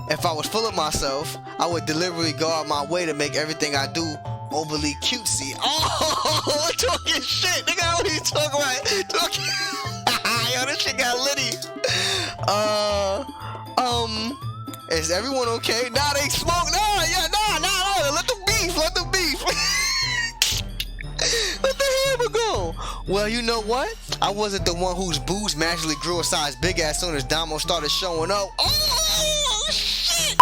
If I was full of myself, I would deliberately go out my way to make everything I do overly cutesy. Oh, talking shit, nigga. What are you talking about? Talking. Yo, this shit got litty. Is everyone okay? Nah, they smoke. Nah. Let them beef. Let the hammer go. Well, you know what? I wasn't the one whose boobs magically grew a size big as soon as Damo started showing up. Oh, shit!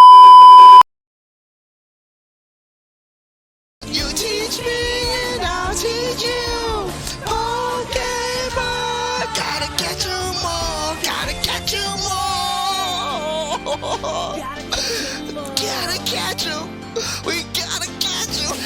You teach me and I'll teach you. Pokemon, gotta catch 'em all. Gotta catch 'em all. Gotta catch 'em. We gotta catch 'em.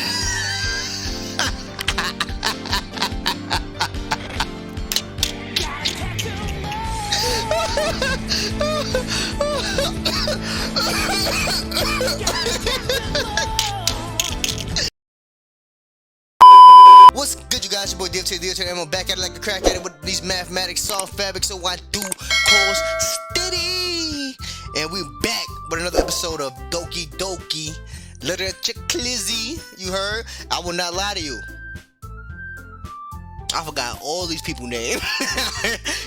What's good, you guys? Your boy DFT, and I'm back at it like a crack at it with these mathematics, soft fabric, so I do cause steady. And we back with another episode of Doki Literature Clizzy. You heard? I will not lie to you. I forgot all these people names.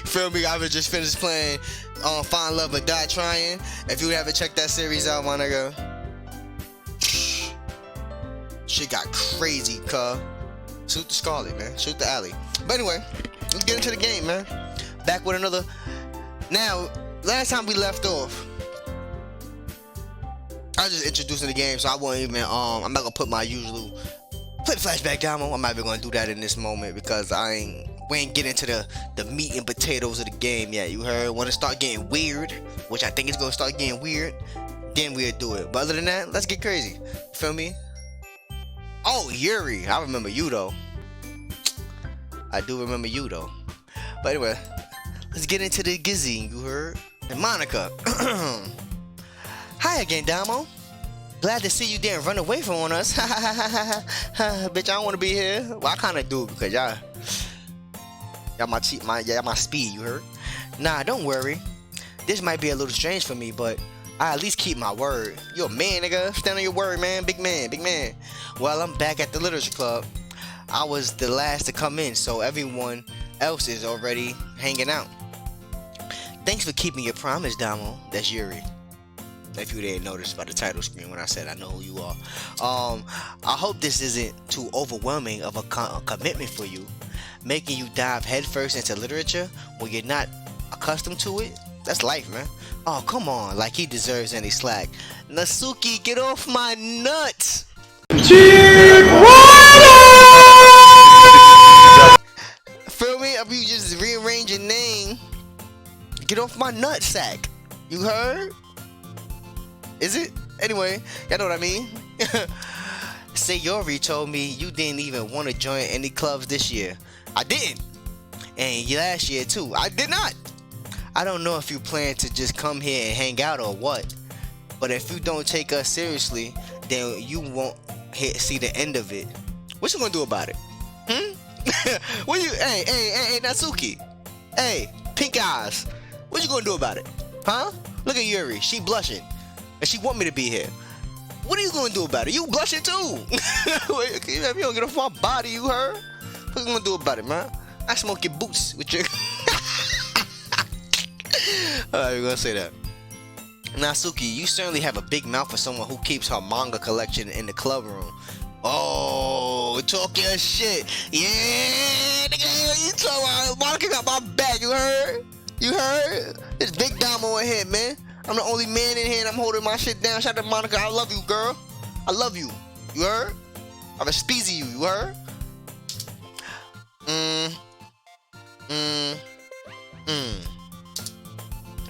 Feel me? I was just finished playing Find Love or Die Trying. If you haven't checked that series out, my nigga, shit got crazy, cuh. Shoot the Scarlet, man. Shoot the alley. But anyway, let's get into the game, man. Back with another. Now, last time we left off, I was just introducing the game, so I won't even. I'm not gonna put my usual play the flashback demo. I'm not even gonna do that in this moment because we ain't get into the meat and potatoes of the game yet. You heard? When it start getting weird, which I think it's gonna start getting weird, then we'll do it. But other than that, let's get crazy. You feel me? Oh, Yuri. I remember you though. I do remember you though. But anyway, let's get into the gizzy. You heard? And Monica. Hi again, Damo. Glad to see you didn't run away from us. Bitch, I don't want to be here. Well, I kind of do because y'all my speed. You heard? Nah, don't worry. This might be a little strange for me, but I at least keep my word. You're a man, nigga. Stand on your word, man. Big man. Well, I'm back at the literature club. I was the last to come in, so everyone else is already hanging out. Thanks for keeping your promise, Damo. That's Yuri. If you didn't notice by the title screen when I said I know who you are. I hope this isn't too overwhelming of a commitment for you. Making you dive headfirst into literature when you're not accustomed to it. That's life, man. Oh, come on, like he deserves any slack. Natsuki, get off my nuts! Feel me? If you just rearrange your name, get off my nutsack. You heard? Is it? Anyway, y'all know what I mean. Sayori told me you didn't even want to join any clubs this year. I didn't. And last year too. I did not. I don't know if you plan to just come here and hang out or what, but if you don't take us seriously, then you won't see the end of it. What you gonna do about it? What you? Hey, Natsuki. Hey, pink eyes. What you gonna do about it? Huh? Look at Yuri. She blushing, and she want me to be here. What are you gonna do about it? You blushing too. If you don't get off my body, you heard? What you gonna do about it, man? I smoke your boots with your. You're gonna say that. Natsuki, you certainly have a big mouth for someone who keeps her manga collection in the club room. Oh, talk your shit. Yeah, nigga, you talking about Monica got my back, you heard? You heard? It's Big Damo in here, man. I'm the only man in here and I'm holding my shit down. Shout out to Monica, I love you, girl. I love you. You heard? I'm a speezy you heard?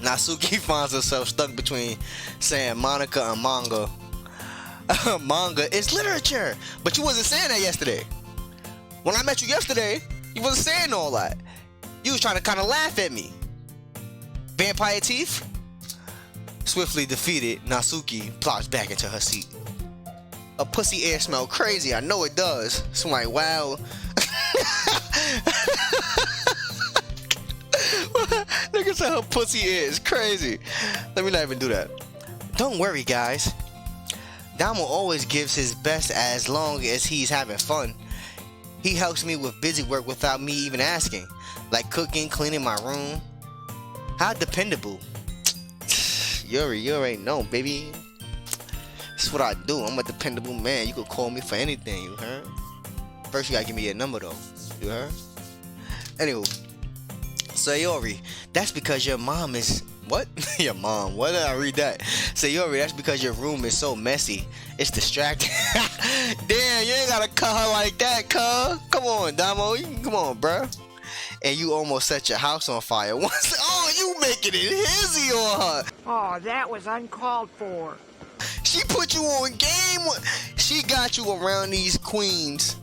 Natsuki finds herself stuck between saying Monica and manga. Manga is literature, but you wasn't saying that yesterday. When I met you yesterday, you wasn't saying all that. You was trying to kind of laugh at me. Vampire teeth? Swiftly defeated, Natsuki plops back into her seat. A pussy air smell crazy, I know it does. So I'm like, wow. Nigga said her pussy is crazy. Let me not even do that. Don't worry, guys. Damo always gives his best as long as he's having fun. He helps me with busy work without me even asking, like cooking, cleaning my room. How dependable. Yuri, you already know, baby. That's what I do. I'm a dependable man. You could call me for anything, you heard? First, you gotta give me your number, though. You heard? Anywho, Sayori, that's because your mom is... What? Your mom. Why did I read that? Sayori, that's because your room is so messy. It's distracting. Damn, you ain't gotta cut her like that, cuz. Come on, Damo. Come on, bruh. And you almost set your house on fire once. Oh, you making it hizzy on her. Oh, that was uncalled for. She put you on game. She got you around these queens.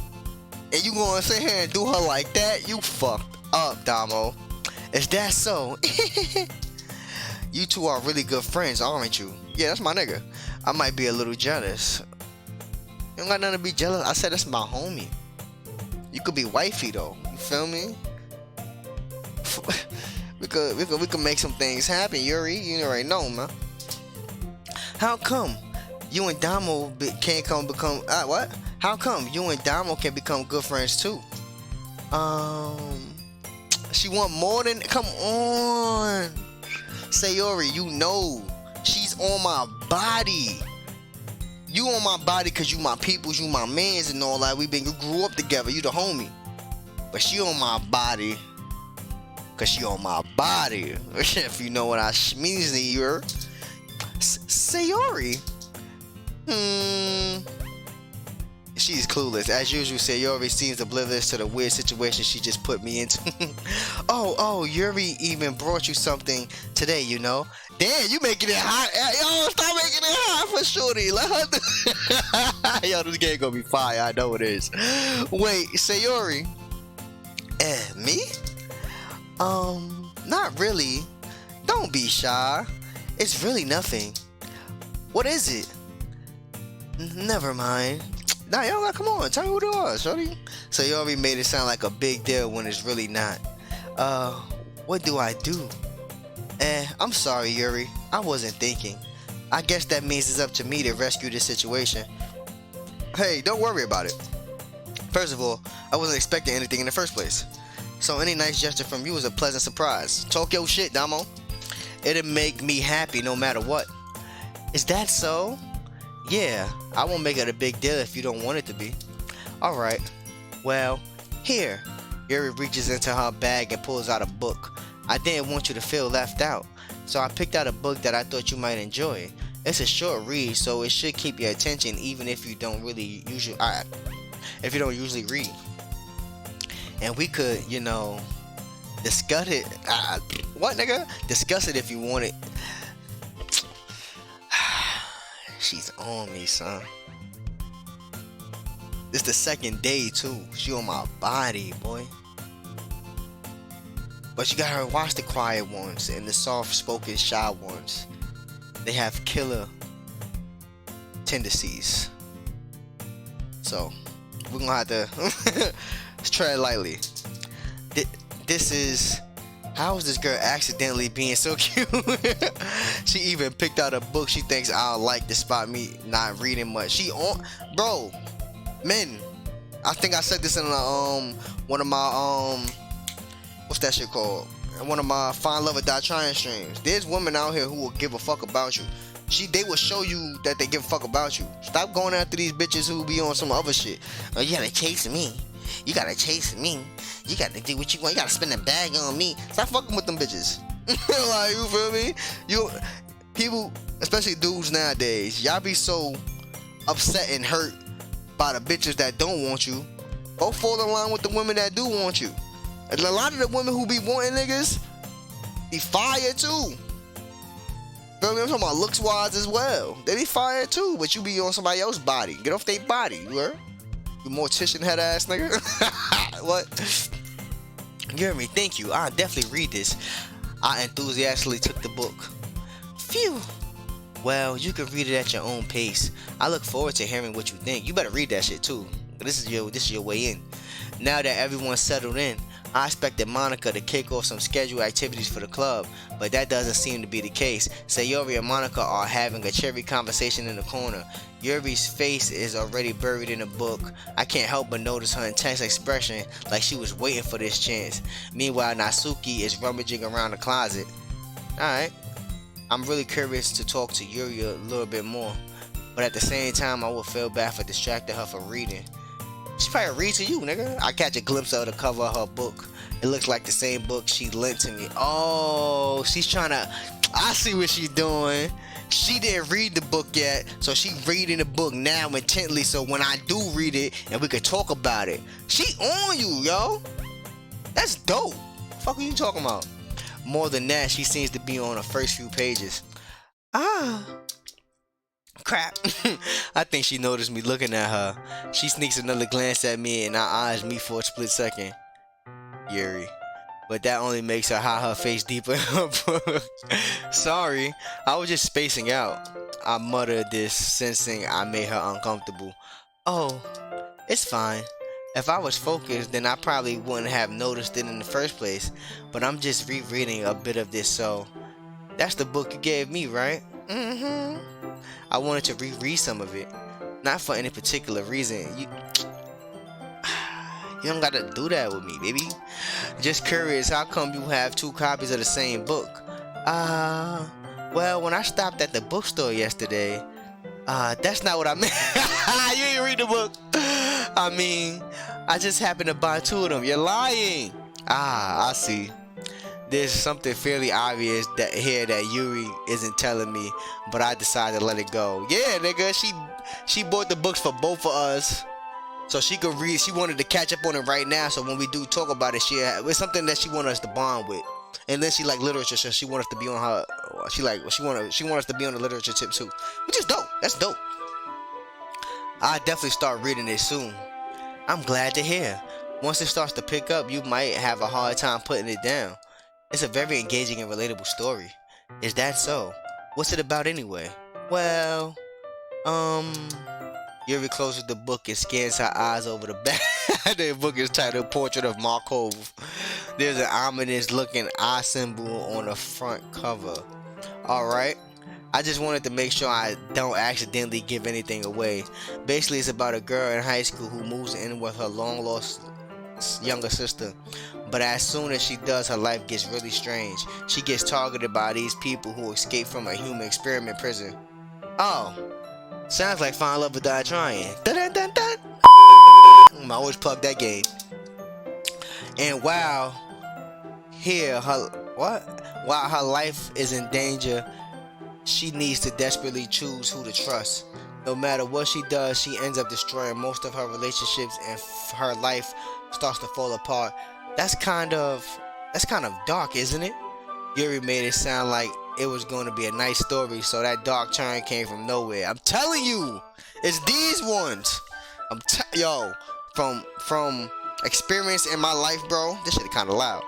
And you gonna sit here and do her like that? You fucked up, Damo. Is that so? You two are really good friends, aren't you? Yeah, that's my nigga. I might be a little jealous. You don't got nothing to be jealous. I said that's my homie. You could be wifey though. You feel me? we could make some things happen, Yuri. You already know, man. How come you and Damo can't become what? How come you and Damo can become good friends too? She want more than... Come on, Sayori. You know she's on my body. You on my body because you my peoples, you my mans and all that. You grew up together. You the homie. But she on my body because she on my body. If you know what I means to you. Sayori. She's clueless. As usual, Sayori seems oblivious to the weird situation she just put me into. Oh, Yuri even brought you something today, you know? Damn, you making it hot. Yo, stop making it hot for shorty. Let her do... Yo, this game gonna be fire. I know it is. Wait, Sayori. Me? Not really. Don't be shy. It's really nothing. What is it? Never mind. Nah, y'all, come on, tell me what it was, shorty. So you already made it sound like a big deal when it's really not. What do I do? I'm sorry, Yuri. I wasn't thinking. I guess that means it's up to me to rescue this situation. Hey, don't worry about it. First of all, I wasn't expecting anything in the first place. So any nice gesture from you is a pleasant surprise. Talk your shit, Damo. It'll make me happy no matter what. Is that so? Yeah, I won't make it a big deal if you don't want it to be. Alright, well, here. Yuri reaches into her bag and pulls out a book. I didn't want you to feel left out, so I picked out a book that I thought you might enjoy. It's a short read, so it should keep your attention even if you don't usually read. And we could, you know, discuss it. What, nigga? Discuss it if you want it. She's on me, son. It's the second day too. She on my body, boy. But you gotta watch the quiet ones and the soft-spoken, shy ones. They have killer tendencies. So we're gonna have to tread lightly. This is... How is this girl accidentally being so cute? She even picked out a book she thinks I'll like despite me not reading much. She on... Bro, men. I think I said this in one of my what's that shit called? One of my Find Love or Die Trying streams. There's women out here who will give a fuck about you. They will show you that they give a fuck about you. Stop going after these bitches who be on some other shit. Oh, you gotta chase me. You gotta chase me. You gotta do what you want. You gotta spend a bag on me. Stop fucking with them bitches. Like, you feel me? People, especially dudes nowadays, y'all be so upset and hurt by the bitches that don't want you. Go fall in line with the women that do want you. And a lot of the women who be wanting niggas be fire too. Feel me? I'm talking about looks wise as well. They be fire too, but you be on somebody else's body. Get off their body, you heard? You mortician head ass nigga. What? You heard me? Thank you. I'll definitely read this. I enthusiastically took the book. Phew. Well, you can read it at your own pace. I look forward to hearing what you think. You better read that shit too. This is your way in. Now that everyone's settled in, I expected Monica to kick off some scheduled activities for the club, but that doesn't seem to be the case. Sayori and Monica are having a cheery conversation in the corner. Yuri's face is already buried in a book. I can't help but notice her intense expression, like she was waiting for this chance. Meanwhile, Natsuki is rummaging around the closet. Alright, I'm really curious to talk to Yuri a little bit more, but at the same time, I would feel bad for distracting her from reading. She probably read to you, nigga. I catch a glimpse of the cover of her book. It looks like the same book she lent to me. Oh, she's trying to... I see what she's doing. She didn't read the book yet, so she reading the book now intently, so when I do read it, and we could talk about it. She on you, yo. That's dope. The fuck are you talking about? More than that, she seems to be on the first few pages. Crap. I think she noticed me looking at her. She sneaks another glance at me and our eyes meet for a split second. Yuri. But that only makes her hide her face deeper in her book. Sorry, I was just spacing out. I muttered this, sensing I made her uncomfortable. Oh, it's fine. If I was focused, then I probably wouldn't have noticed it in the first place. But I'm just rereading a bit of this, so... That's the book you gave me, right? Mm-hmm. I wanted to reread some of it. Not for any particular reason. You don't gotta do that with me, baby. Just curious, how come you have 2 copies of the same book? Well, when I stopped at the bookstore yesterday, that's not what I meant. You didn't read the book. I mean, I just happened to buy 2 of them. You're lying. I see. There's something fairly obvious that Yuri isn't telling me, but I decided to let it go. Yeah, nigga, she bought the books for both of us, so she could read. She wanted to catch up on it right now, so when we do talk about it, it's something that she wanted us to bond with. And then she like literature, so she wanted us to be on her. She wanted us to be on the literature tip too, which is dope. That's dope. I definitely start reading it soon. I'm glad to hear. Once it starts to pick up, you might have a hard time putting it down. It's a very engaging and relatable story. Is that so? What's it about anyway? Well, Yuri closes the book and scans her eyes over the back. The book is titled Portrait of Markov. There's an ominous looking eye symbol on the front cover. Alright. I just wanted to make sure I don't accidentally give anything away. Basically, it's about a girl in high school who moves in with her long lost younger sister. But as soon as she does, her life gets really strange. She gets targeted by these people who escape from a human experiment prison. Oh, sounds like Find Love or Die Trying. Dun, dun, dun. I always plug that game. And while her life is in danger, she needs to desperately choose who to trust. No matter what she does, she ends up destroying most of her relationships, and her life starts to fall apart. That's kind of dark, isn't it? Yuri made it sound like it was going to be a nice story, so that dark turn came from nowhere. I'm telling you, it's these ones. From experience in my life, bro. This shit is kind of loud.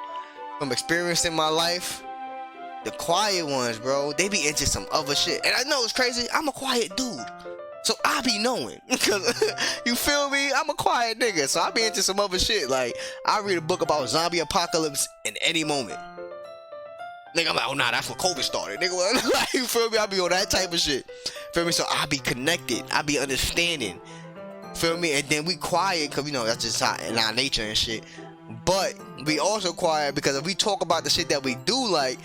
From experience in my life, the quiet ones, bro, they be into some other shit. And I know it's crazy. I'm a quiet dude, so I be knowing. You feel me? I'm a quiet nigga, so I be into some other shit. Like, I read a book about zombie apocalypse in any moment. Nigga, I'm like, oh nah, that's when COVID started. Nigga, like, you feel me? I be on that type of shit. Feel me? So I be connected. I be understanding. Feel me? And then we quiet, cause that's just in our nature and shit. But we also quiet because if we talk about the shit that we do like,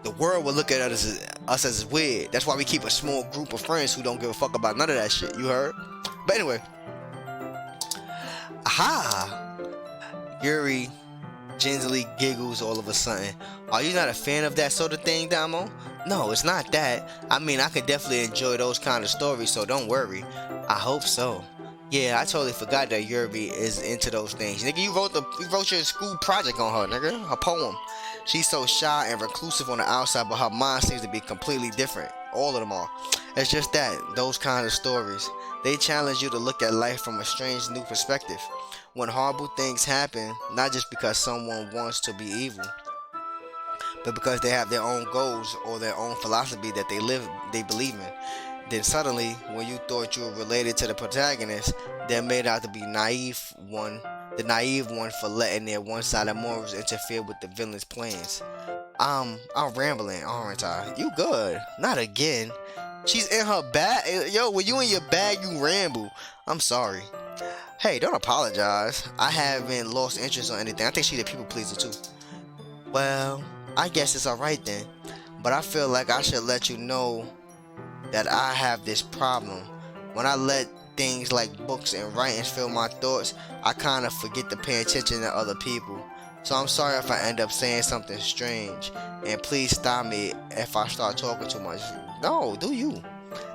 the world will look at us as weird. That's why we keep a small group of friends who don't give a fuck about none of that shit. You heard? But anyway. Aha! Yuri gingerly giggles all of a sudden. Are you not a fan of that sort of thing, Damo? No, it's not that. I mean, I can definitely enjoy those kind of stories, so don't worry. I hope so. Yeah, I totally forgot that Yuri is into those things. Nigga, you wrote your school project on her, nigga. Her poem. She's so shy and reclusive on the outside, but her mind seems to be completely different. All of them are. It's just that, those kind of stories, they challenge you to look at life from a strange new perspective. When horrible things happen, not just because someone wants to be evil, but because they have their own goals or their own philosophy that they believe in. Then suddenly, when you thought you were related to the protagonist, they're made out to be naive one the naive one for letting their one-sided morals interfere with the villain's plans. I'm rambling, aren't I? You good? Not again. She's in her bag. Yo, when you in your bag, you ramble. I'm sorry. Hey, don't apologize. I haven't lost interest or anything. I think she's a people pleaser too. Well, I guess it's alright then. But I feel like I should let you know that I have this problem. When I let things like books and writings fill my thoughts, I kind of forget to pay attention to other people. So I'm sorry if I end up saying something strange. And please stop me if I start talking too much. No, do you?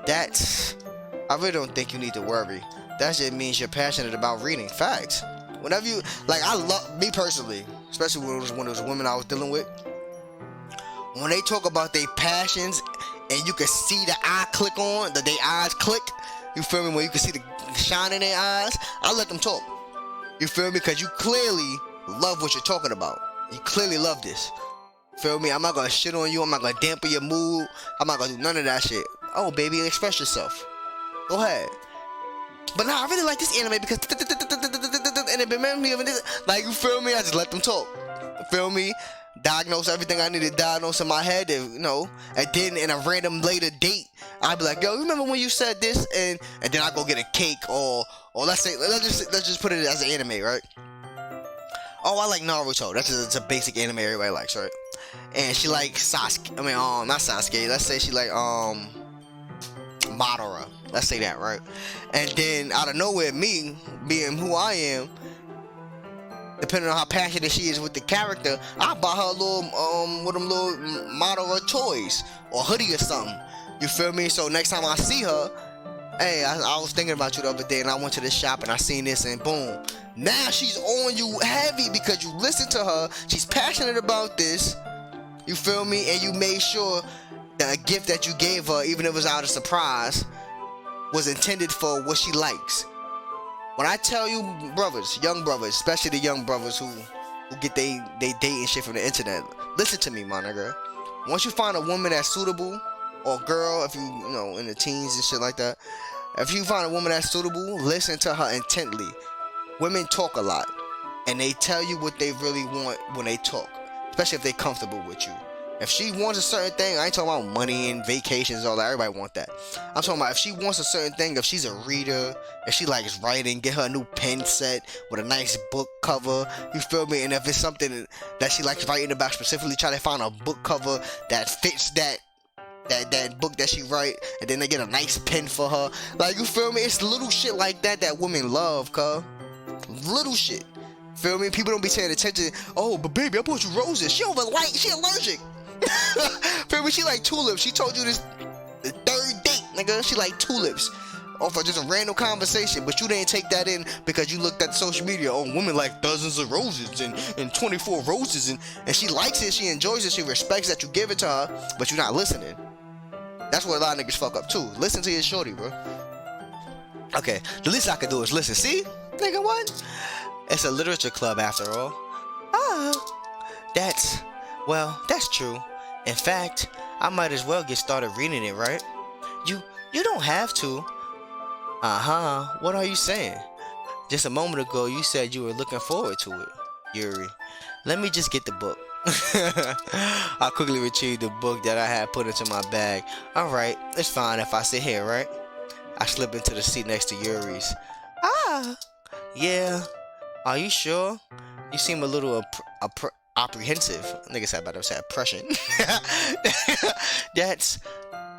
I really don't think you need to worry. That just means you're passionate about reading. Facts. Whenever you, like, I love, me personally, especially when it was women I was dealing with, when they talk about their passions and you can see the eye click on, their eyes click, you feel me, when you can see the shine in their eyes, I let them talk. You feel me, because you clearly love what you're talking about. You clearly love this. Feel me, I'm not gonna shit on you, I'm not gonna dampen your mood, I'm not gonna do none of that shit. Oh baby, express yourself. Go ahead. But nah, I really like this anime because and it reminds me of this. Like, you feel me? I just let them talk. You feel me? Diagnose everything I need to diagnose in my head, you know. And then in a random later date, I'd be like, yo, remember when you said this? And then I go get a cake, or let's just put it as an anime, right? Oh, I like Naruto. It's a basic anime everybody likes, right? And she like Sasuke. I mean, not Sasuke. Let's say she like Madara. Let's say that, right? And then out of nowhere, me being who I am, depending on how passionate she is with the character, I buy her little with them little Madara toys or hoodie or something. You feel me? So next time I see her, hey, I was thinking about you the other day, and I went to the shop and I seen this, and boom, now she's on you heavy because you listen to her. She's passionate about this. You feel me? And you made sure that a gift that you gave her, even if it was out of surprise, was intended for what she likes. When I tell you, brothers, young brothers, especially the young brothers who get they dating shit from the internet, listen to me, my nigga. Once you find a woman that's suitable, or girl, if you know, in the teens and shit like that, if you find a woman that's suitable, listen to her intently. Women talk a lot, and they tell you what they really want when they talk, especially if they're comfortable with you. If she wants a certain thing, I ain't talking about money and vacations, all that. Everybody want that. I'm talking about if she wants a certain thing, if she's a reader, if she likes writing, get her a new pen set with a nice book cover. You feel me? And if it's something that she likes writing about specifically, try to find a book cover that fits that book that she write, and then they get a nice pen for her. Like, you feel me? It's little shit like that women love, cuz. Little shit. Feel me? People don't be paying attention. Oh, but baby, I bought you roses. She allergic. Feel me? She like tulips. She told you this the third date, nigga. She like tulips off of just a random conversation, but you didn't take that in because you looked at social media. Oh, women like dozens of roses and 24 roses, and she likes it, she enjoys it, she respects that you give it to her, but you're not listening. That's what a lot of niggas fuck up too. Listen to your shorty, bro. Okay, the least I could do is listen. See, nigga, what? It's a literature club after all. That's true. In fact, I might as well get started reading it, right? You don't have to. What are you saying? Just a moment ago, you said you were looking forward to it, Yuri. Let me just get the book. I quickly retrieved the book that I had put into my bag. Alright, it's fine if I sit here, right? I slip into the seat next to Yuri's. Yeah. Are you sure? You seem a little apprehensive. Niggas had about to say oppression.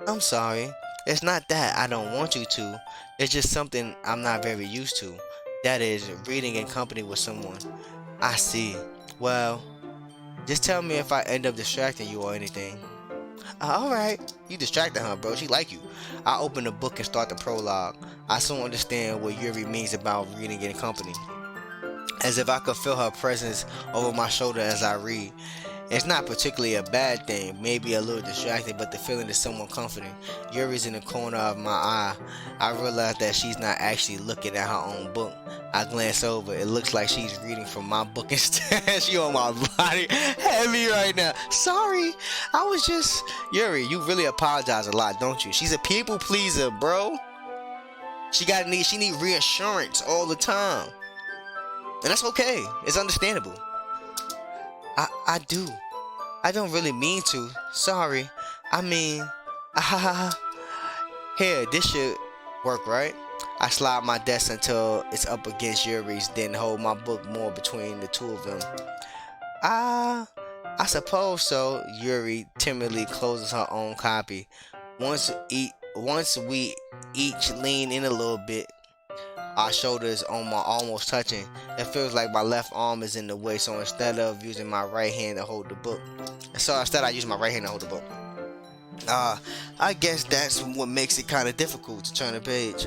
I'm sorry. It's not that I don't want you to. It's just something I'm not very used to. That is, reading in company with someone. I see. Well, just tell me if I end up distracting you or anything. Alright. You distracted her, bro. She like you. I open the book and start the prologue. I soon understand what Yuri means about reading in company. As if I could feel her presence over my shoulder as I read. It's not particularly a bad thing, maybe a little distracting, but the feeling is somewhat comforting. Yuri's in the corner of my eye. I realize that she's not actually looking at her own book. I glance over. It looks like she's reading from my book instead. She on my body heavy right now. Sorry, I was just... Yuri, you really apologize a lot, don't you? She's a people pleaser, bro. She need reassurance all the time. And that's okay. It's understandable. I do. I don't really mean to. Sorry. I mean, here, this should work, right? I slide my desk until it's up against Yuri's, then hold my book more between the two of them. I suppose so. Yuri timidly closes her own copy. Once we each lean in a little bit, our shoulders almost touching. It feels like my left arm is in the way, so instead of using my right hand to hold the book, I use my right hand to hold the book. I guess that's what makes it kind of difficult to turn the page.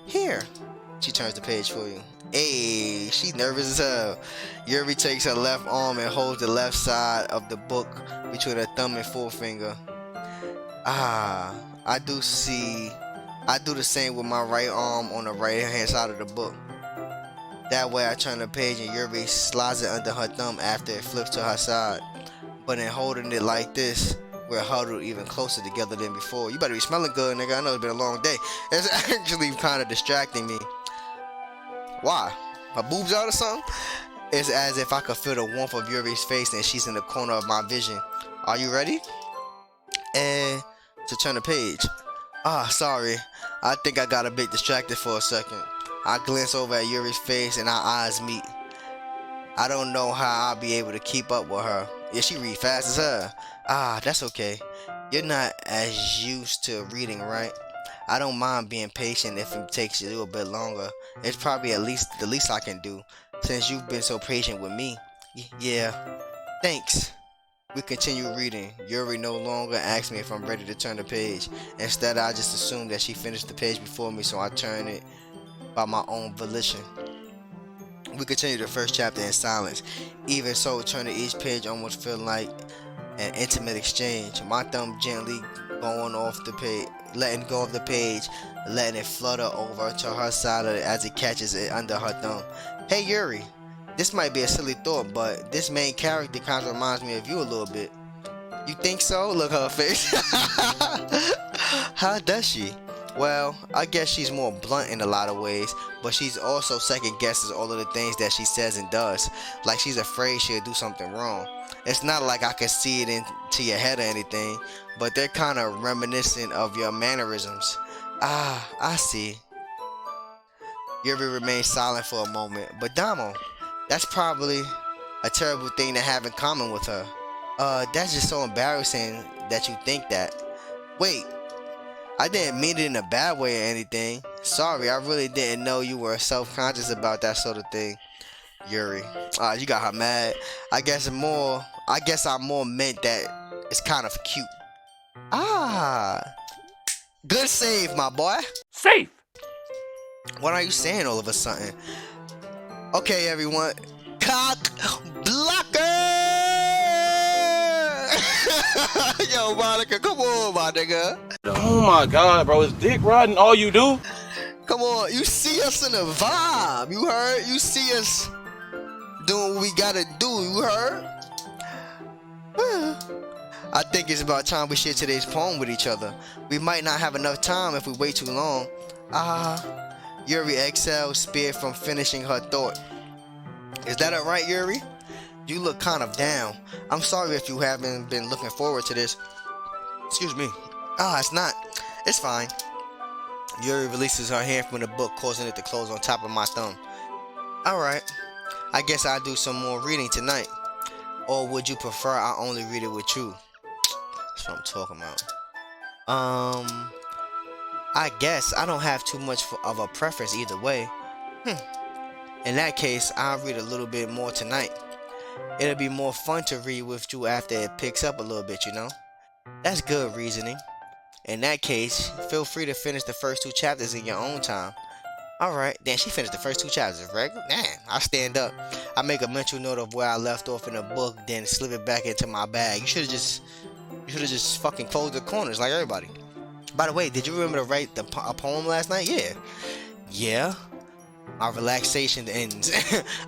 Here, she turns the page for you. Hey, she's nervous as hell. Yuri takes her left arm and holds the left side of the book between her thumb and forefinger. I do the same with my right arm on the right hand side of the book. That way I turn the page and Yuri slides it under her thumb after it flips to her side. But in holding it like this, we're huddled even closer together than before. You better be smelling good, nigga. I know it's been a long day. It's actually kind of distracting me. Why? My boobs out or something? It's as if I could feel the warmth of Yuri's face and she's in the corner of my vision. Are you ready? And to turn the page. Sorry. I think I got a bit distracted for a second. I glance over at Yuri's face and our eyes meet. I don't know how I'll be able to keep up with her. Yeah, she read fast as her. That's okay. You're not as used to reading, right? I don't mind being patient if it takes you a little bit longer. It's probably the least I can do, since you've been so patient with me. Yeah, thanks. We continue reading. Yuri no longer asks me if I'm ready to turn the page. Instead, I just assume that she finished the page before me, so I turn it by my own volition. We continue the first chapter in silence. Even so, turning each page almost feel like an intimate exchange. My thumb gently going off the page, letting go of the page, letting it flutter over to her side of it as it catches it under her thumb. Hey Yuri, this might be a silly thought, but this main character kind of reminds me of you a little bit. You think so? Look at her face. How does she? Well, I guess she's more blunt in a lot of ways, but she's also second guesses all of the things that she says and does. Like she's afraid she'll do something wrong. It's not like I can see it into your head or anything, but they're kind of reminiscent of your mannerisms. I see. Yuri remains silent for a moment, but Damo, that's probably a terrible thing to have in common with her. That's just so embarrassing that you think that. Wait. I didn't mean it in a bad way or anything. Sorry, I really didn't know you were self-conscious about that sort of thing. Yuri. You got her mad. I guess I more meant that it's kind of cute. Good save, my boy. Safe! What are you saying all of a sudden? Okay, everyone. Cock blocker! Yo, Monica, come on, my nigga. Oh my god, bro, is dick riding all you do? Come on, you see us in the vibe. You heard? You see us doing what we gotta do. You heard? I think it's about time we share today's poem with each other. We might not have enough time if we wait too long. Yuri exhales, spared from finishing her thought. Is that alright, Yuri? You look kind of down. I'm sorry if you haven't been looking forward to this. Excuse me. It's not. It's fine. Yuri releases her hand from the book, causing it to close on top of my thumb. Alright. I guess I'll do some more reading tonight. Or would you prefer I only read it with you? That's what I'm talking about. I guess I don't have too much of a preference either way. In that case, I'll read a little bit more tonight. It'll be more fun to read with you after it picks up a little bit, you know? That's good reasoning. In that case, feel free to finish the first 2 chapters in your own time. Alright, then she finished the first 2 chapters, right? Man, I stand up. I make a mental note of where I left off in the book, then slip it back into my bag. You should have just fucking closed the corners like everybody. By the way, did you remember to write a poem last night? Yeah. My relaxation ends.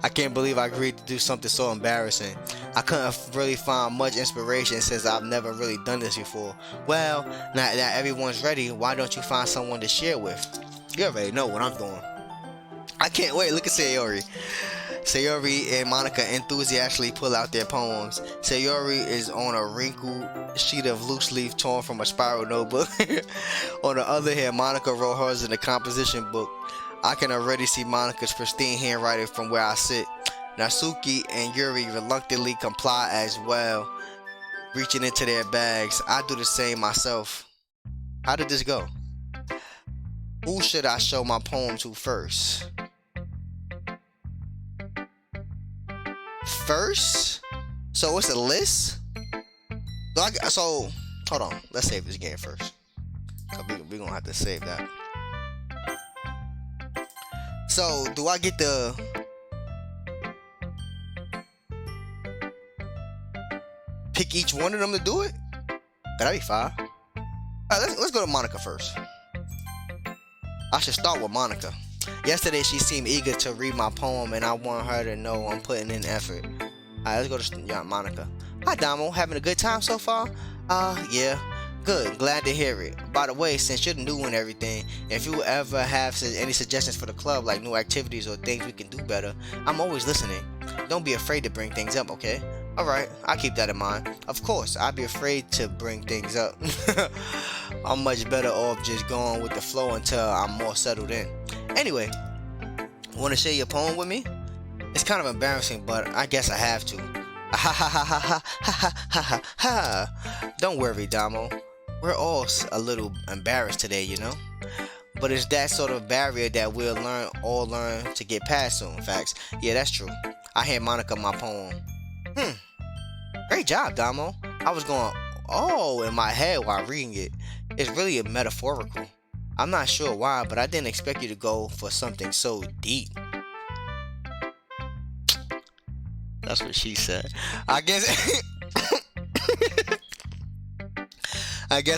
I can't believe I agreed to do something so embarrassing. I couldn't really find much inspiration since I've never really done this before. Well, now that everyone's ready, why don't you find someone to share with? You already know what I'm doing. I can't wait. Look at Sayori. Sayori and Monica enthusiastically pull out their poems. Sayori is on a wrinkled sheet of loose leaf torn from a spiral notebook. On the other hand, Monica wrote hers in a composition book. I can already see Monica's pristine handwriting from where I sit. Natsuki and Yuri reluctantly comply as well, reaching into their bags. I do the same myself. How did this go? Who should I show my poem to first? First? So it's a list? So hold on. Let's save this game first. We're gonna have to save that. So do I get to pick each one of them to do it? That'd be fine. Alright, let's go to Monica first. I should start with Monica. Yesterday she seemed eager to read my poem and I want her to know I'm putting in effort. Alright, let's go to Monica. Hi Damo, having a good time so far? Yeah. Good, glad to hear it. By the way, since you're new and everything, if you ever have any suggestions for the club, like new activities or things we can do better, I'm always listening. Don't be afraid to bring things up, okay? Alright, I'll keep that in mind. Of course, I'd be afraid to bring things up. I'm much better off just going with the flow until I'm more settled in. Anyway, want to share your poem with me? It's kind of embarrassing, but I guess I have to. Ha ha ha ha ha ha ha ha ha. Don't worry, Damo. We're all a little embarrassed today, you know? But it's that sort of barrier that we'll all learn to get past soon. Facts. Yeah, that's true. I hand Monica my poem. Great job, Damo. I was going, oh, in my head while reading it. It's really a metaphorical. I'm not sure why, but I didn't expect you to go for something so deep. That's what she said. I guess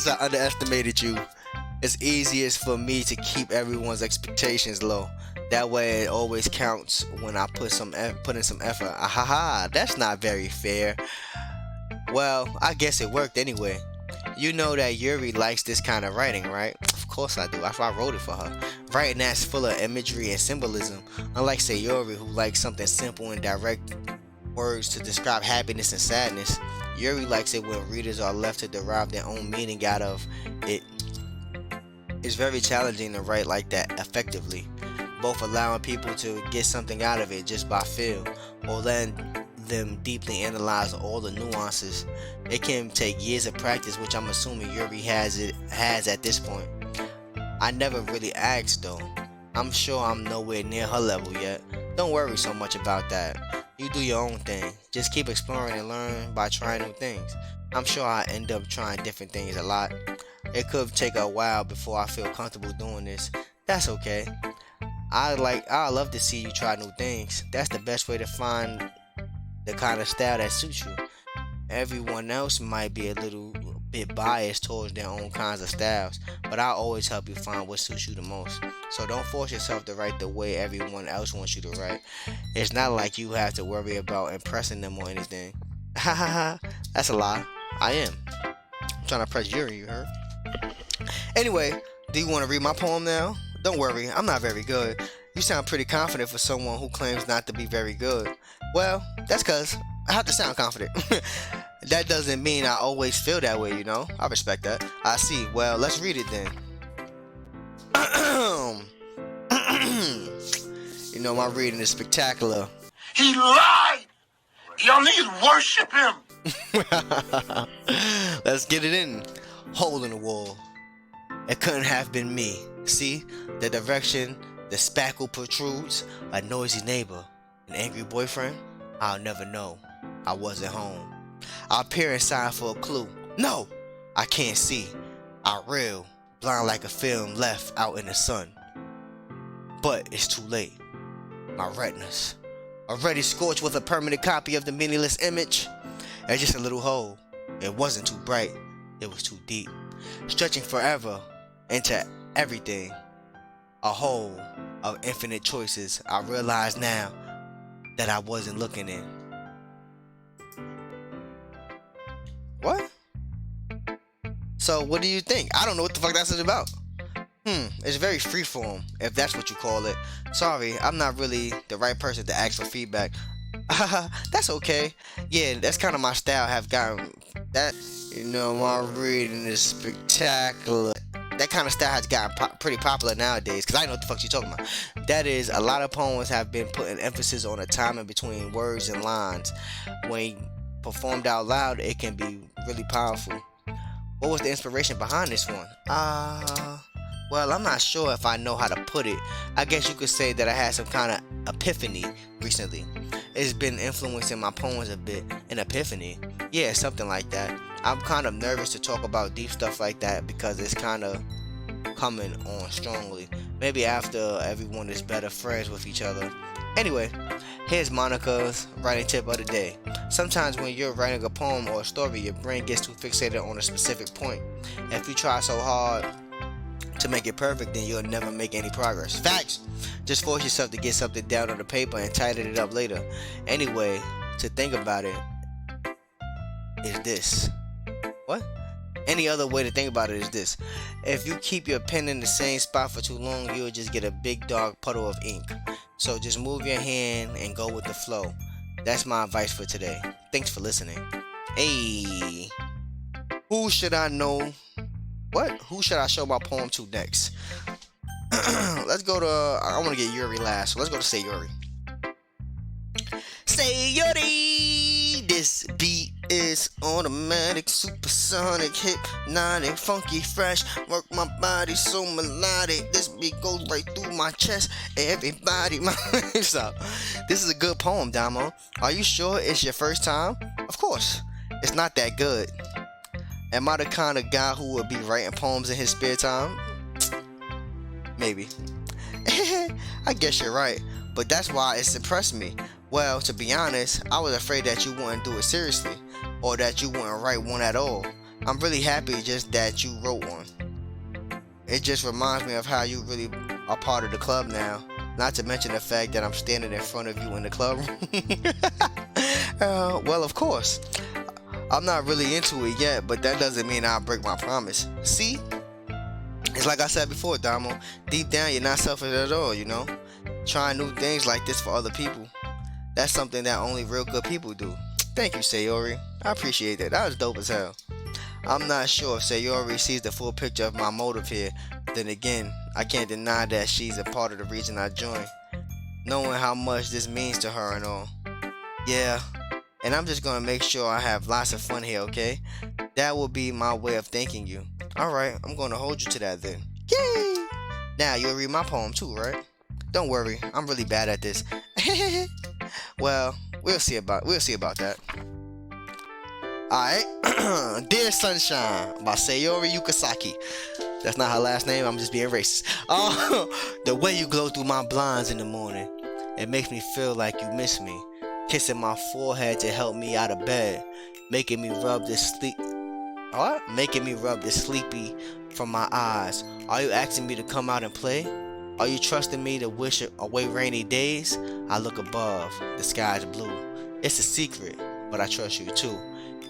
I underestimated you. It's easiest for me to keep everyone's expectations low. That way it always counts when I put in some effort. Ahaha, that's not very fair. Well, I guess it worked anyway. You know that Yuri likes this kind of writing, right? Of course I do. That's why I wrote it for her. Writing that's full of imagery and symbolism. Unlike Sayori, who likes something simple and direct words to describe happiness and sadness, Yuri likes it when readers are left to derive their own meaning out of it. It's very challenging to write like that effectively, both allowing people to get something out of it just by feel, or letting them deeply analyze all the nuances. It can take years of practice, which I'm assuming Yuri has at this point. I never really asked though. I'm sure I'm nowhere near her level yet. Don't worry so much about that. You do your own thing. Just keep exploring and learn by trying new things. I'm sure I end up trying different things a lot. It could take a while before I feel comfortable doing this. That's okay. I love to see you try new things. That's the best way to find the kind of style that suits you. Everyone else might be a little bit biased towards their own kinds of styles, but I always help you find what suits you the most. So don't force yourself to write the way everyone else wants you to write. It's not like you have to worry about impressing them or anything. Ha ha ha, that's a lie. I am. I'm trying to press Yuri, you heard? Anyway, do you want to read my poem now? Don't worry, I'm not very good. You sound pretty confident for someone who claims not to be very good. Well, that's cause I have to sound confident. That doesn't mean I always feel that way, you know? I respect that. I see. Well, let's read it then. You know, my reading is spectacular. He lied! Y'all need to worship him! Let's get it in. Hole in the wall. It couldn't have been me. See? The direction the spackle protrudes. A noisy neighbor. An angry boyfriend? I'll never know. I wasn't home. I peer inside for a clue. No! I can't see. I reel. Blind like a film left out in the sun. But it's too late. My retinas. Already scorched with a permanent copy of the meaningless image. It's just a little hole. It wasn't too bright. It was too deep. Stretching forever into everything. A hole of infinite choices. I realize now that I wasn't looking in. What? So what do you think? I don't know what the fuck that's about. It's very freeform, if that's what you call it. Sorry, I'm not really the right person to ask for feedback. That's okay. Yeah, that's kind of my style. Have gotten that. You know, my reading is spectacular. That kind of style has gotten pretty popular nowadays, because I know what the fuck you're talking about. That is, a lot of poems have been putting emphasis on the timing between words and lines. When performed out loud, it can be really powerful. What was the inspiration behind this one? Well, I'm not sure if I know how to put it. I guess you could say that I had some kind of epiphany recently. It's been influencing my poems a bit. An epiphany? Yeah, something like that. I'm kind of nervous to talk about deep stuff like that because it's kind of coming on strongly. Maybe after everyone is better friends with each other. Anyway, here's Monica's writing tip of the day. Sometimes when you're writing a poem or a story, your brain gets too fixated on a specific point. If you try so hard to make it perfect, then you'll never make any progress. Facts! Just force yourself to get something down on the paper and tighten it up later. Anyway, to think about it is this. What? Any other way to think about it is this. If you keep your pen in the same spot for too long, you'll just get a big dark puddle of ink. So just move your hand and go with the flow. That's my advice for today. Thanks for listening. Hey, who should I know? What? Who should I show my poem to next? Let's go to, I want to get Yuri last, so let's go to Sayori. Sayori, this beat is automatic, supersonic, hypnotic, funky, fresh. Work my body so melodic. This beat goes right through my chest. Everybody, stop. This is a good poem, Damo. Are you sure it's your first time? Of course. It's not that good. Am I the kind of guy who would be writing poems in his spare time? Maybe. I guess you're right, but that's why it's impressed me. Well, to be honest, I was afraid that you wouldn't do it seriously, or that you wouldn't write one at all. I'm really happy just that you wrote one. It just reminds me of how you really are part of the club now. Not to mention the fact that I'm standing in front of you in the club. Well, of course. I'm not really into it yet, but that doesn't mean I'll break my promise. See? It's like I said before, Damo. Deep down, you're not selfish at all, you know? Trying new things like this for other people. That's something that only real good people do. Thank you, Sayori. I appreciate that. That was dope as hell. I'm not sure if Sayori sees the full picture of my motive here. Then again, I can't deny that she's a part of the reason I joined. Knowing how much this means to her and all. Yeah. And I'm just gonna make sure I have lots of fun here, okay? That will be my way of thanking you. Alright, I'm gonna hold you to that then. Yay! Now, you'll read my poem too, right? Don't worry, I'm really bad at this. Well, we'll see about that. Alright. Dear Sunshine by Sayori Yukasaki. That's not her last name, I'm just being racist. The way you glow through my blinds in the morning. It makes me feel like you miss me. Kissing my forehead to help me out of bed. Making me rub this sleepy from my eyes. Are you asking me to come out and play? Are you trusting me to wish away rainy days? I look above, the sky's blue. It's a secret, but I trust you too.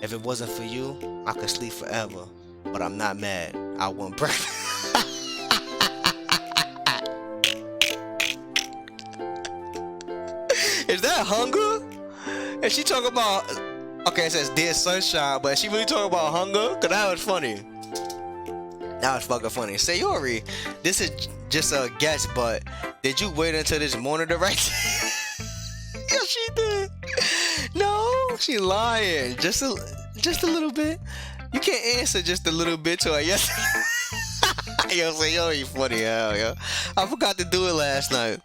If it wasn't for you, I could sleep forever. But I'm not mad, I want breakfast. Is that hunger? Is she talking about... Okay, it says Dear Sunshine, but is she really talking about hunger? Cause that was funny. That was fucking funny. Sayori, this is just a guess, but did you wait until this morning to write? Yes, she did. No, she lying. Just a little bit. You can't answer just a little bit to her. Yes. Yo, Sayori, you funny hell, yo. I forgot to do it last night.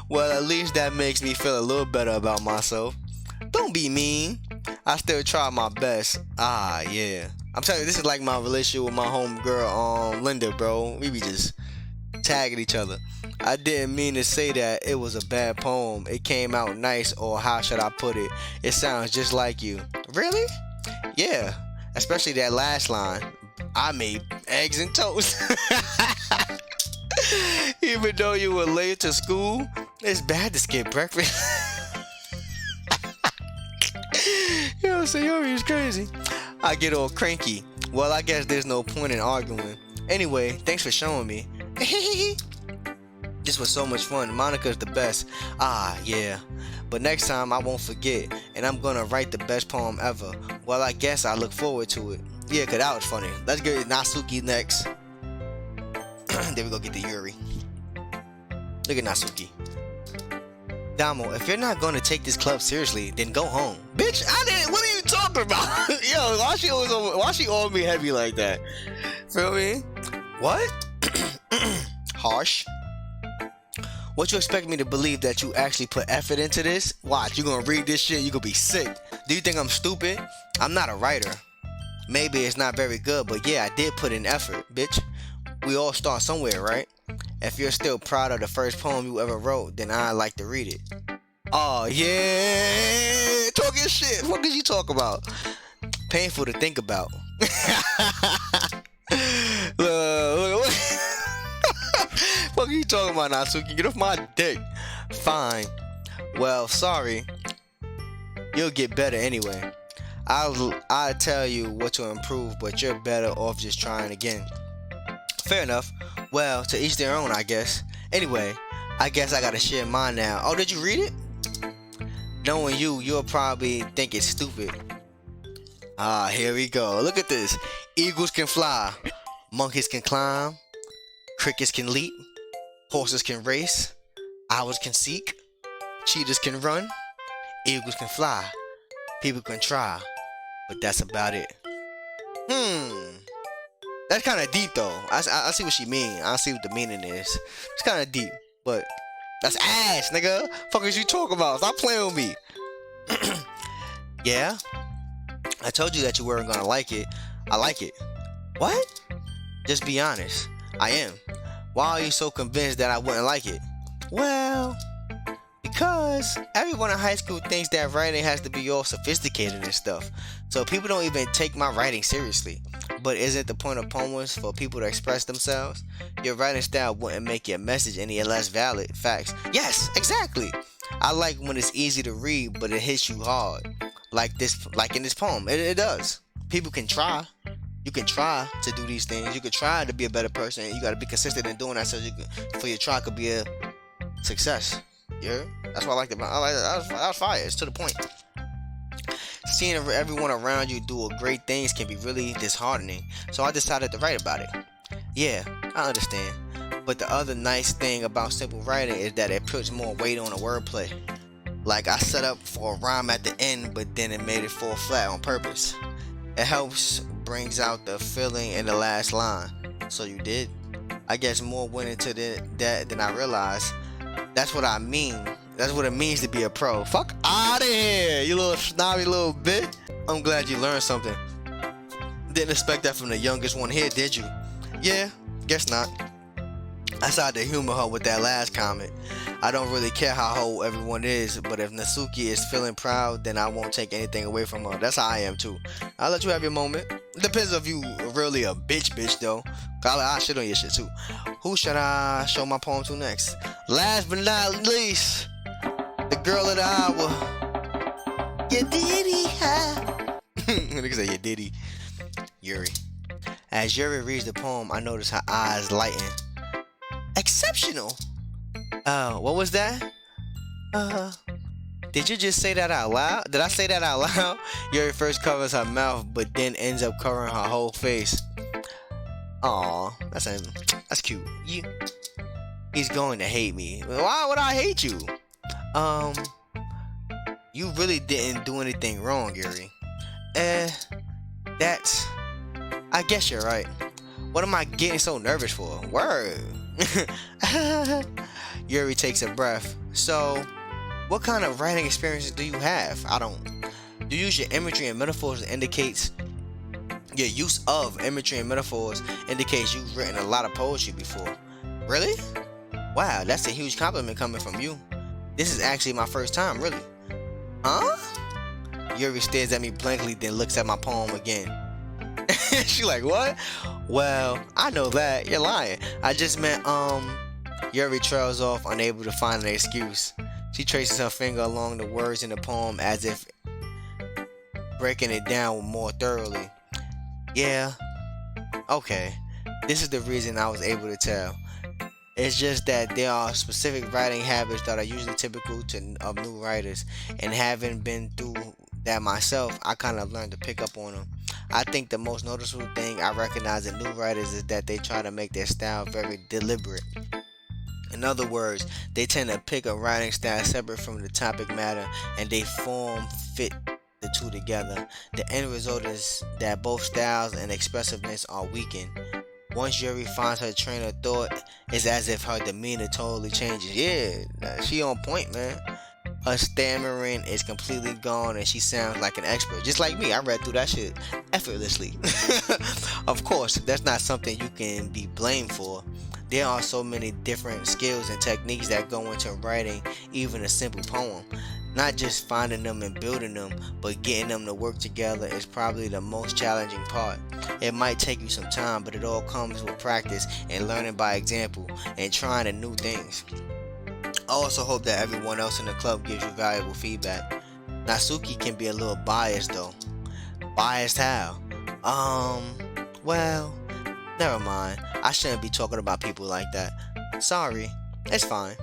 Well, at least that makes me feel a little better about myself. Don't be mean. I still try my best. Yeah. I'm telling you, this is like my relationship with my homegirl, Linda, bro. We be just tagging each other. I didn't mean to say that it was a bad poem. It came out nice, or how should I put it? It sounds just like you. Really? Yeah. Especially that last line. I made eggs and toast. Even though you were late to school, it's bad to skip breakfast. Yo, Sayori is crazy. I get all cranky. Well, I guess there's no point in arguing. Anyway, thanks for showing me. This was so much fun. Monica's the best. Ah, yeah. But next time I won't forget, and I'm gonna write the best poem ever. Well, I guess I look forward to it. Yeah, cause that was funny. Let's get Natsuki next. There we go, get the Yuri. Look at Natsuki. Damo, if you're not gonna take this club seriously, then go home. Bitch, I didn't. What are you talking about? Yo, why she on me heavy like that? Feel me? What? Harsh. What you expect me to believe that you actually put effort into this? Watch, you gonna read this shit, you gonna be sick. Do you think I'm stupid? I'm not a writer. Maybe it's not very good, but yeah, I did put in effort, bitch. We all start somewhere, right? If you're still proud of the first poem you ever wrote, then I'd like to read it. Oh yeah, talking shit. What did you talk about? Painful to think about. Look. What are you talking about, Natsuki? Get off my dick. Fine. Well, sorry. You'll get better anyway. I'll tell you what to improve, but you're better off just trying again. Fair enough. Well, to each their own, I guess. Anyway, I guess I gotta share mine now. Oh, did you read it? Knowing you'll probably think it's stupid. Ah, here we go. Look at this. Eagles can fly. Monkeys can climb. Crickets can leap. Horses can race. Owls can seek. Cheetahs can run. Eagles can fly. People can try. But that's about it. That's kind of deep though. I see what she mean. I see what the meaning is. It's kind of deep, but that's ass, nigga. Fuck is you talking about? Stop playing with me. Yeah, I told you that you weren't gonna like it. I like it. What? Just be honest. I am. Why are you so convinced that I wouldn't like it? Well, because everyone in high school thinks that writing has to be all sophisticated and stuff. So people don't even take my writing seriously. But isn't the point of poems for people to express themselves? Your writing style wouldn't make your message any less valid. Facts. Yes, exactly. I like when it's easy to read, but it hits you hard. Like in this poem. It does. People can try. You can try to do these things. You could try to be a better person. You gotta be consistent in doing that so for your try could be a success. Yeah, that's what I liked about. I like that. That was fire. It's to the point. Seeing everyone around you do great things can be really disheartening. So I decided to write about it. Yeah, I understand. But the other nice thing about simple writing is that it puts more weight on the wordplay. Like I set up for a rhyme at the end, but then it made it fall flat on purpose. It helps brings out the feeling in the last line. So you did? I guess more went into that than I realized. That's what I mean. That's what it means to be a pro. Fuck out of here, you little snobby little bit. I'm glad you learned something. Didn't expect that from the youngest one here, did you? Yeah, guess not. I tried to humor her with that last comment. I don't really care how old everyone is, but if Natsuki is feeling proud, then I won't take anything away from her. That's how I am too. I'll let you have your moment. Depends if you really a bitch though. I'll shit on your shit too. Who should I show my poem to next? Last but not least, the girl of the hour. Your Diddy. Nigga say your Diddy. Yuri. As Yuri reads the poem, I notice her eyes lighten. Exceptional. What was that? Did you just say that out loud? Did I say that out loud? Yuri first covers her mouth, but then ends up covering her whole face. Aw, that's cute. He's going to hate me. Why would I hate you? You really didn't do anything wrong, Yuri. I guess you're right. What am I getting so nervous for? Word. Yuri takes a breath. So, what kind of writing experiences do you have? I don't. You use your imagery and metaphors indicates your use of imagery and metaphors indicates you've written a lot of poetry before. Really? Wow, that's a huge compliment coming from you. This is actually my first time, really. Huh? Yuri stares at me blankly, then looks at my poem again. She like, what? Well, I know that. You're lying. I just meant, Yuri trails off, unable to find an excuse. She traces her finger along the words in the poem as if breaking it down more thoroughly. Yeah. Okay. This is the reason I was able to tell. It's just that there are specific writing habits that are usually typical of new writers, and having been through that myself, I kind of learned to pick up on them. I think the most noticeable thing I recognize in new writers is that they try to make their style very deliberate. In other words, they tend to pick a writing style separate from the topic matter and they form fit the two together. The end result is that both styles and expressiveness are weakened. Once Yuri finds her train of thought, it's as if her demeanor totally changes. Yeah, she on point, man. Her stammering is completely gone and she sounds like an expert. Just like me, I read through that shit effortlessly. Of course, that's not something you can be blamed for. There are so many different skills and techniques that go into writing even a simple poem. Not just finding them and building them, but getting them to work together is probably the most challenging part. It might take you some time, but it all comes with practice and learning by example and trying the new things. I also hope that everyone else in the club gives you valuable feedback. Natsuki can be a little biased though. Biased how? Well, never mind. I shouldn't be talking about people like that. Sorry. It's fine.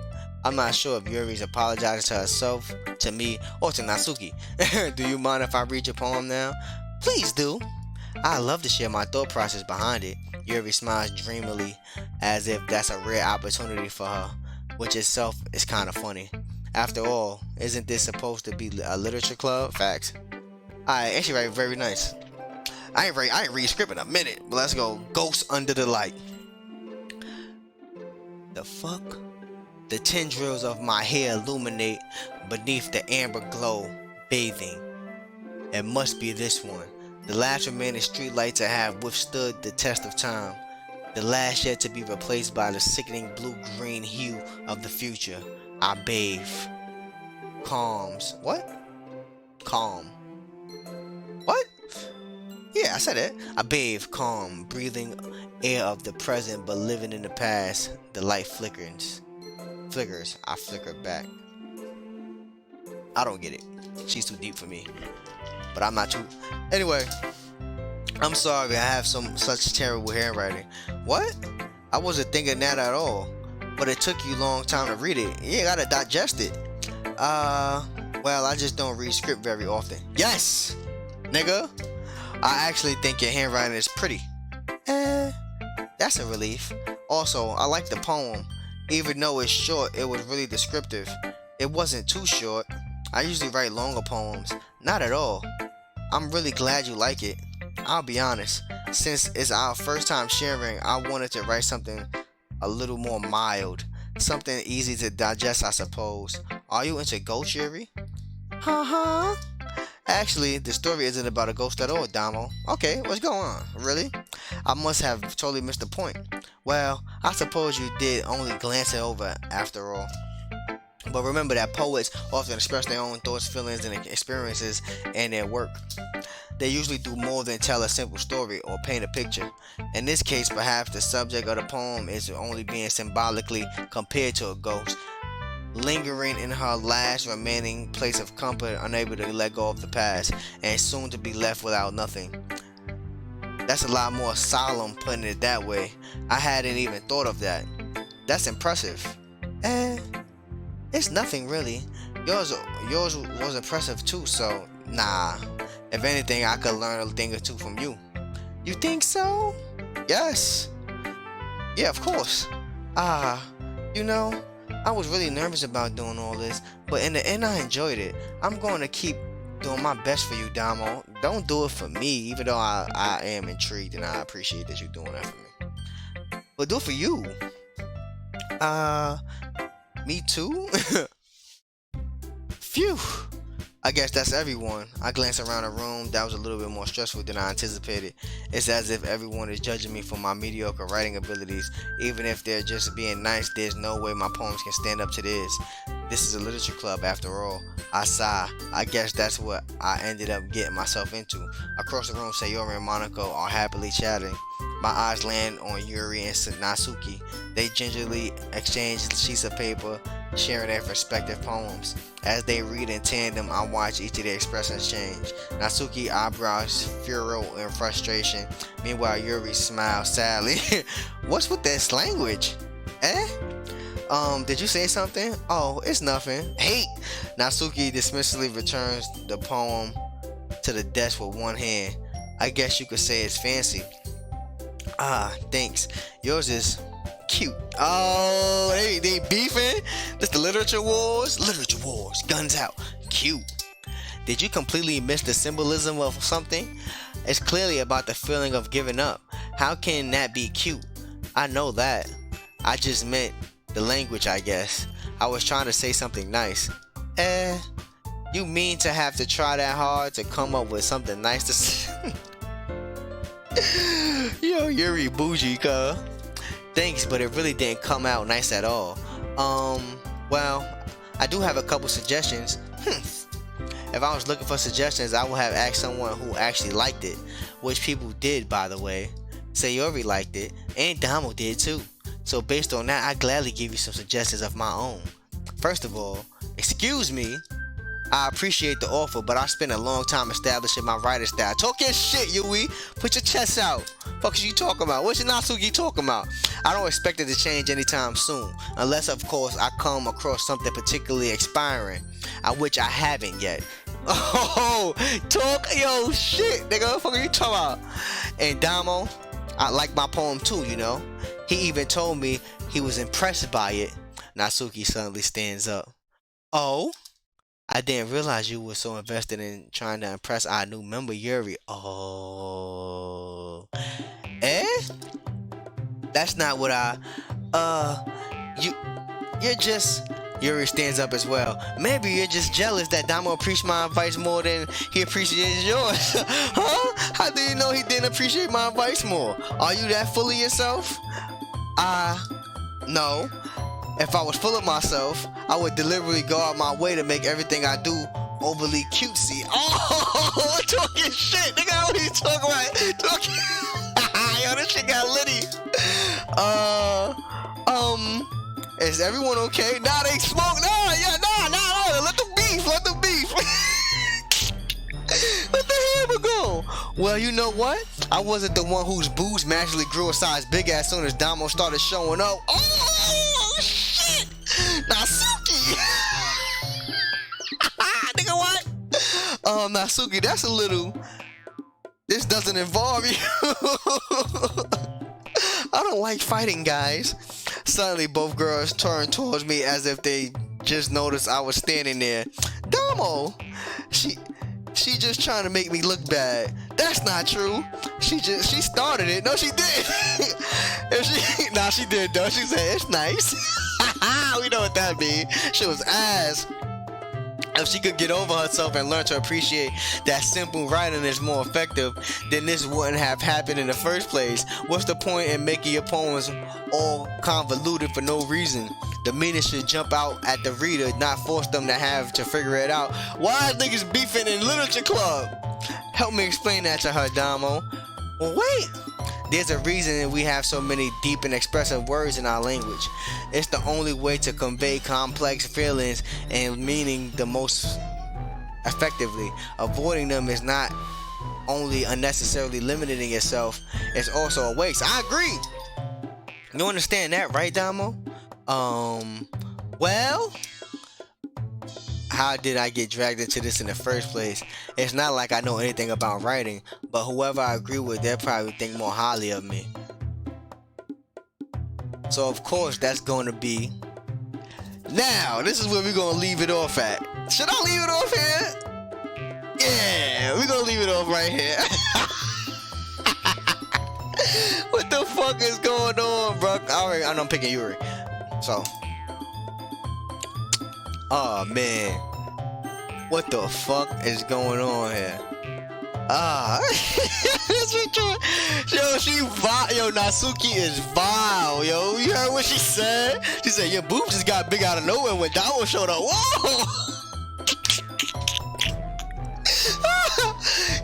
I'm not sure if Yuri's apologizing to herself, to me, or to Natsuki. Do you mind if I read your poem now? Please do. I love to share my thought process behind it. Yuri smiles dreamily, as if that's a rare opportunity for her, which itself is kind of funny. After all, isn't this supposed to be a literature club? Facts. Alright, actually right, very nice. I ain't read script in a minute, but let's go. Ghosts under the light. The fuck? The tendrils of my hair illuminate beneath the amber glow, bathing. It must be this one. The last remaining streetlights that have withstood the test of time. The last yet to be replaced by the sickening blue-green hue of the future. I bathe. Calms. What? Calm. What? Yeah, I said it. I bathe, calm, breathing air of the present but living in the past. The light flickers. I flicker back. I don't get it. She's too deep for me. But I'm not too. Anyway, I'm sorry I have such terrible handwriting. What? I wasn't thinking that at all. But it took you a long time to read it. You gotta digest it. Well, I just don't read script very often. Yes, nigga. I actually think your handwriting is pretty. That's a relief. Also, I like the poem. Even though it's short, it was really descriptive. It wasn't too short. I usually write longer poems. Not at all. I'm really glad you like it. I'll be honest. Since it's our first time sharing, I wanted to write something a little more mild. Something easy to digest, I suppose. Are you into ghosts, Yuri? Uh-huh. Actually, the story isn't about a ghost at all, Damo. Okay, what's going on? Really? I must have totally missed the point. Well, I suppose you did only glance it over after all. But remember that poets often express their own thoughts, feelings, and experiences in their work. They usually do more than tell a simple story or paint a picture. In this case, perhaps the subject of the poem is only being symbolically compared to a ghost, lingering in her last remaining place of comfort, unable to let go of the past, and soon to be left without nothing. That's a lot more solemn putting it that way. I hadn't even thought of that. That's impressive. It's nothing really. Yours was impressive too, so nah. If anything, I could learn a thing or two from you. You think so? Yes. Yeah, of course. You know, I was really nervous about doing all this, but in the end I enjoyed it. I'm going to keep doing my best for you, Damo. Don't do it for me, even though I am intrigued and I appreciate that you're doing that for me. But do it for you. Me too? Phew. I guess that's everyone. I glanced around the room. That was a little bit more stressful than I anticipated. It's as if everyone is judging me for my mediocre writing abilities. Even if they're just being nice, there's no way my poems can stand up to this. This is a literature club after all. I sigh. I guess that's what I ended up getting myself into. Across the room, Sayori and Monaco are happily chatting. My eyes land on Yuri and Natsuki. They gingerly exchange sheets of paper, sharing their respective poems. As they read in tandem, I watch each of their expressions change. Natsuki eyebrows furrow and frustration. Meanwhile, Yuri smiles sadly. What's with this language? Eh? Did you say something? Oh, it's nothing. Hey! Natsuki dismissively returns the poem to the desk with one hand. I guess you could say it's fancy. Ah, thanks. Yours is cute. Oh, they beefing? This the literature wars? Literature wars. Guns out. Cute. Did you completely miss the symbolism of something? It's clearly about the feeling of giving up. How can that be cute? I know that. I just meant the language, I guess. I was trying to say something nice. You mean to have to try that hard to come up with something nice to say? Yo, Yuri bougie, cuh. Thanks, but it really didn't come out nice at all. Well, I do have a couple suggestions. If I was looking for suggestions, I would have asked someone who actually liked it, which people did, by the way. Sayori liked it, and Damo did too. So based on that, I gladly give you some suggestions of my own. First of all, excuse me. I appreciate the offer, but I spent a long time establishing my writer style. Talk your shit, Yui. Put your chest out. Fuck is you talking about? What's your Natsuki talking about? I don't expect it to change anytime soon. Unless, of course, I come across something particularly inspiring. Which I haven't yet. Oh, talk your shit, nigga. What the fuck are you talking about? And Damo, I like my poem too, you know. He even told me he was impressed by it. Natsuki suddenly stands up. Oh? I didn't realize you were so invested in trying to impress our new member, Yuri. Oh. Eh? That's not what you're just... Yuri stands up as well. Maybe you're just jealous that Damo appreciates my advice more than he appreciates yours. Huh? How do you know he didn't appreciate my advice more? Are you that full of yourself? No. If I was full of myself, I would deliberately go out my way to make everything I do overly cutesy. Oh, talking shit. Nigga, what are you talking about? Talking... Yo, this shit got litty. Is everyone okay? Nah, they smoke. Nah. Let them beef. Let the hammer go. Well, you know what? I wasn't the one whose boobs magically grew a size big as soon as Damo started showing up. Oh, shit. Natsuki. Nigga, what? Natsuki, that's a little... This doesn't involve you. I don't like fighting, guys. Suddenly, both girls turned towards me as if they just noticed I was standing there. Damo! She just trying to make me look bad. That's not true. She started it. No, she did. She did though. She said, it's nice. We know what that means. She was ass. If she could get over herself and learn to appreciate that simple writing is more effective, then this wouldn't have happened in the first place. What's the point in making your poems all convoluted for no reason? The meaning should jump out at the reader, not force them to have to figure it out. Why is niggas beefing in literature club? Help me explain that to her, Damo. Well, wait. There's a reason we have so many deep and expressive words in our language. It's the only way to convey complex feelings and meaning the most effectively. Avoiding them is not only unnecessarily limiting yourself, it's also a waste. I agree. You understand that, right, Damo? Well, how did I get dragged into this in the first place? It's not like I know anything about writing, but whoever I agree with, they'll probably think more highly of me. So of course that's going to be... Now, this is where we're going to leave it off at. Should I leave it off here? Yeah, we're going to leave it off right here. What the fuck is going on, bro? Alright, I know I'm picking Yuri. So... Oh man, what the fuck is going on here? Yo, Natsuki is vile, yo. You heard what she said? She said your boobs just got big out of nowhere when Damo showed up. Whoa!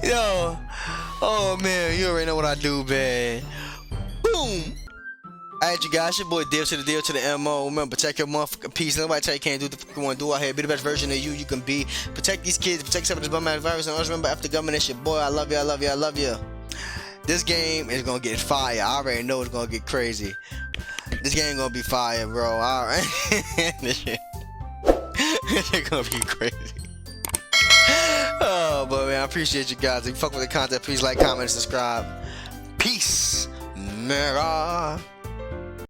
Yo, oh man, you already know what I do, man. Boom. Alright, you guys, your boy Deal to the MO. Remember, protect your motherfucking peace. Nobody tell you can't do the fuck you want to do out here. Be the best version of you can be. Protect these kids. Protect yourself from this bum ass virus. And always remember, after government, it's your boy. I love you. This game is gonna get fire. I already know it's gonna get crazy. This game gonna be fire, bro. Alright. This shit gonna be crazy. Oh, but man, I appreciate you guys. If you fuck with the content, please like, comment, and subscribe. Peace, nigga.